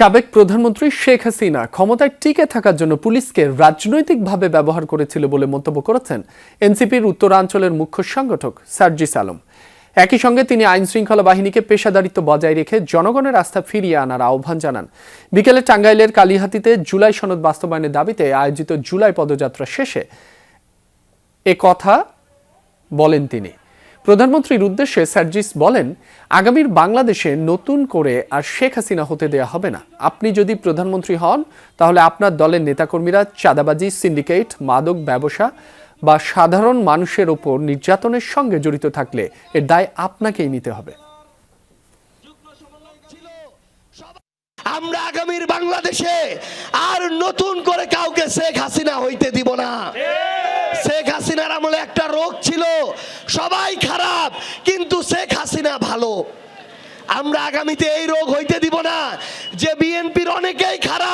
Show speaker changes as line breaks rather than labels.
সাবেক প্রধানমন্ত্রী শেখ হাসিনা ক্ষমতায় টিকে থাকার জন্য পুলিশকে রাজনৈতিকভাবে ব্যবহার করেছিল বলে মন্তব্য করেছেন এনসিপির উত্তরাঞ্চলের মুখ্য সংগঠক সার্জিস আলম। একই সঙ্গে তিনি আইন শৃঙ্খলা বাহিনীকে পেশাদারিত্ব বজায় রেখে জনগণের আস্থা ফিরিয়ে আনার আহ্বান জানান। বিকেলে টাঙ্গাইলের কালিহাতীতে জুলাই সনদ বাস্তবায়নের দাবিতে আয়োজিত জুলাই পদযাত্রা শেষে এ কথা বলেন তিনি। প্রধানমন্ত্রীর উদ্দেশ্যে সার্জিস বলেন, আগামীর বাংলাদেশে নতুন করে আর শেখ হাসিনা হতে দেয়া হবে না। আপনি যদি প্রধানমন্ত্রী হন তাহলে আপনার দলের নেতাকর্মীরা চাঁদাবাজি, সিন্ডিকেট, মাদক ব্যবসা বা সাধারণ মানুষের ওপর নির্যাতনের সঙ্গে জড়িত থাকলে এর দায় আপনাকেই নিতে হবে।
আমরা আগামীর বাংলাদেশে আর নতুন করে কাউকে শেখ হাসিনা হইতে দিব না। শেখ হাসিনার আমলে একটা রোগ ছিল, সবাই খারাপ কিন্তু শেখ হাসিনা ভালো। আমরা আগামীতে এই রোগ হইতে দিব না যে বিএনপির অনেকেই খারাপ